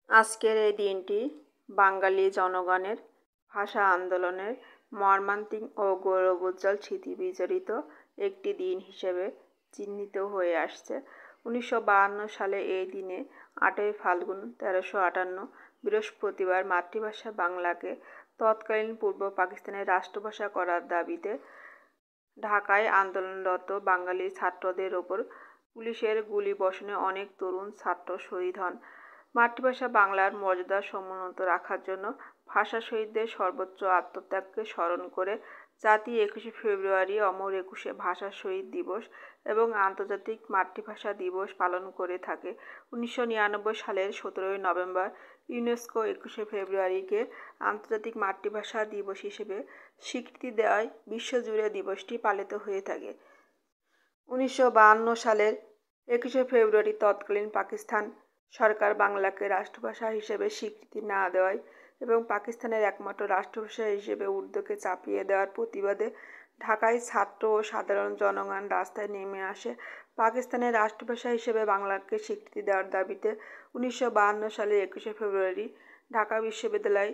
আজকের এই দিনটি বাঙালি জনগণের ভাষা আন্দোলনের মর্মান্তিক ও গৌরবোজ্জ্বল স্মৃতি বিজড়িত একটি দিন হিসেবে চিহ্নিত হয়ে আসছে। 1952 সালে এই দিনে 8ই ফাল্গুন 1358 বৃহস্পতিবার মাতৃভাষা বাংলাকে তৎকালীন পূর্ব পাকিস্তানের রাষ্ট্রভাষা করার দাবিতে ঢাকায় আন্দোলনরত বাঙালি ছাত্রদের ওপর পুলিশের গুলিবর্ষণে অনেক তরুণ ছাত্র শহীদ হন। মাতৃভাষা বাংলার মর্যাদা সমুন্নত রাখার জন্য ভাষা শহীদদের সর্বোচ্চ আত্মত্যাগকে স্মরণ করে জাতি 21শে ফেব্রুয়ারি অমর একুশে ভাষা শহীদ দিবস এবং আন্তর্জাতিক মাতৃভাষা দিবস পালন করে থাকে। 1999 সালের 17ই নভেম্বর ইউনেস্কো 21শে ফেব্রুয়ারিকে আন্তর্জাতিক মাতৃভাষা দিবস হিসেবে স্বীকৃতি দেওয়ায় বিশ্বজুড়ে দিবসটি পালিত হয়ে থাকে। 1952 সালের 21শে ফেব্রুয়ারি তৎকালীন পাকিস্তান সরকার বাংলাকে রাষ্ট্রভাষা হিসেবে স্বীকৃতি না দেওয়ায় এবং পাকিস্তানের একমাত্র রাষ্ট্রভাষা হিসেবে উর্দুকে চাপিয়ে দেওয়ার প্রতিবাদে ঢাকায় ছাত্র ও সাধারণ জনগণ রাস্তায় নেমে আসে পাকিস্তানের রাষ্ট্রভাষা হিসেবে বাংলাকে স্বীকৃতি দেওয়ার দাবিতে। 1952 সালের 21শে ফেব্রুয়ারি ঢাকা বিশ্ববিদ্যালয়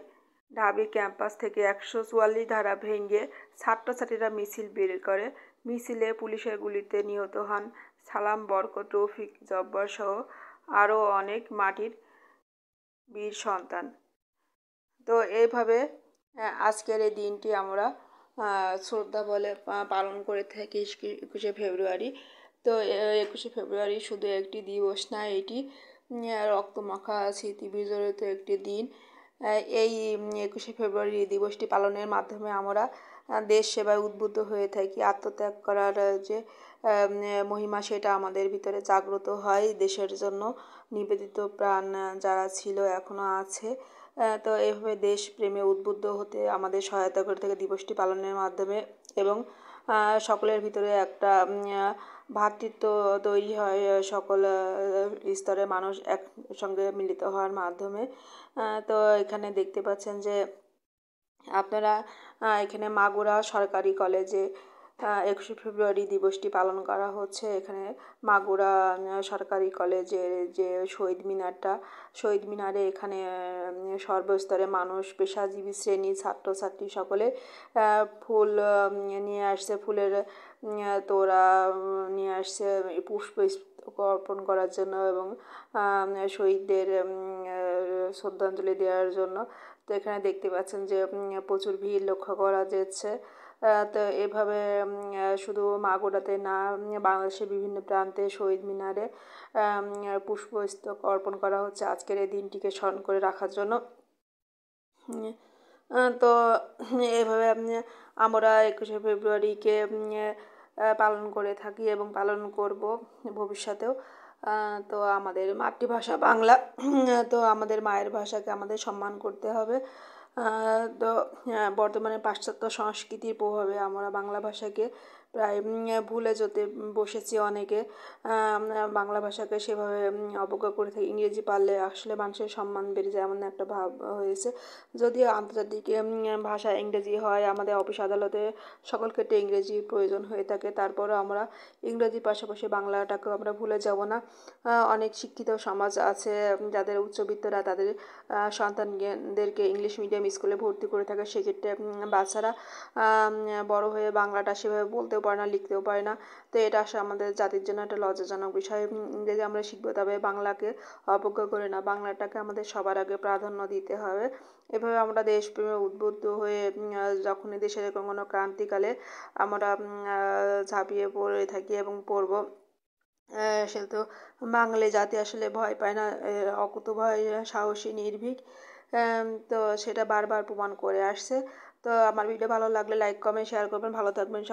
ঢাবি ক্যাম্পাস থেকে 144 ধারা ভেঙে ছাত্রছাত্রীরা মিছিল বের করে। মিছিলে পুলিশের গুলিতে নিহত হন সালাম, বরকত, রফিক, জব্বার সহ আরও অনেক মাটির বীর সন্তান। তো এইভাবে আজকের এই দিনটি আমরা শ্রদ্ধা বলে পালন করে থাকি 21শে ফেব্রুয়ারি। তো 21শে ফেব্রুয়ারি শুধু একটি দিবস না, এটি রক্তমাখা স্মৃতি বিজড়িত একটি দিন। এই 21শে ফেব্রুয়ারি দিবসটি পালনের মাধ্যমে আমরা দেশ সেবায় উদ্বুদ্ধ হয়ে থাকি। আত্মত্যাগ করার যে মহিমা সেটা আমাদের ভিতরে জাগ্রত হয়। দেশের জন্য নিবেদিত প্রাণ যারা ছিল এখনও আছে। তো এইভাবে দেশপ্রেমে উদ্বুদ্ধ হতে আমাদের সহায়তা করে থাকে দিবসটি পালনের মাধ্যমে এবং সকলের ভিতরে একটা ভ্রাতৃত্ব তৈরি হয় সকল স্তরের মানুষ একসঙ্গে মিলিত হওয়ার মাধ্যমে। তো এখানে দেখতে পাচ্ছেন যে আপনারা এখানে মাগুরা সরকারি কলেজে 21শে ফেব্রুয়ারি দিবসটি পালন করা হচ্ছে। এখানে মাগুরা সরকারি কলেজের যে শহীদ মিনারে এখানে সর্বস্তরের মানুষ, পেশাজীবী শ্রেণী, ছাত্রছাত্রী সকলে ফুল নিয়ে আসছে, ফুলের তোড়া নিয়ে আসছে পুষ্প অর্পণ করার জন্য এবং শহীদদের শ্রদ্ধাঞ্জলি দেওয়ার জন্য। তো এখানে দেখতে পাচ্ছেন যে প্রচুর ভিড় লক্ষ্য করা যাচ্ছে। তো এভাবে শুধু মাগুরাতে না, বাংলাদেশের বিভিন্ন প্রান্তে শহীদ মিনারে পুষ্পস্তবক অর্পণ করা হচ্ছে আজকের এই দিনটিকে স্মরণ করে রাখার জন্য। তো এভাবে আমরা 21শে ফেব্রুয়ারিকে পালন করে থাকি এবং পালন করব ভবিষ্যতেও। তো আমাদের মাতৃভাষা বাংলা, তো আমাদের মায়ের ভাষাকে আমাদের সম্মান করতে হবে। তো বর্তমানে পাশ্চাত্য সংস্কৃতির প্রভাবে আমরা বাংলা ভাষাকে প্রায় ভুলে যেতে বসেছি অনেকে। বাংলা ভাষাকে সেভাবে অবজ্ঞা করে থাকি। ইংরেজি পারলে আসলে মানুষের সম্মান বেড়ে যায় এমন একটা ভাব হয়েছে। যদিও আন্তর্জাতিক ভাষা ইংরেজি হয়, আমাদের অফিস আদালতে সকল ক্ষেত্রে ইংরেজির প্রয়োজন হয়ে থাকে, তারপরও আমরা ইংরেজির পাশাপাশি বাংলাটাকেও আমরা ভুলে যাব না। অনেক শিক্ষিত সমাজ আছে যাদের উচ্চবিত্তরা তাদের সন্তানদেরকে ইংলিশ মিডিয়াম স্কুলে ভর্তি করে থাকে। সেক্ষেত্রে বাচ্চারা বড় হয়ে বাংলাটা সেভাবে বলতেও পারে না, লিখতেও পারে না। তো এটা আসলে আমাদের জাতির জন্য একটা লজ্জাজনক বিষয়। ইংরেজি আমরা শিখবো, তবে বাংলাকে অবজ্ঞা করে না, বাংলাটাকে আমাদের সবার আগে প্রাধান্য দিতে হবে। এভাবে আমরা দেশপ্রেমে উদ্বুদ্ধ হয়ে যখনই দেশের কোনো ক্রান্তিকালে আমরা ঝাঁপিয়ে পড়ে থাকি এবং পড়ব। সে তো বাঙালি জাতি আসলে ভয় পায় না, অকুতোভয়, সাহসী, নির্ভীক। তো সেটা বারবার প্রমাণ করে আসছে। তো আমার ভিডিও ভালো লাগলে লাইক কমেন্ট শেয়ার করবেন। ভালো থাকবেন।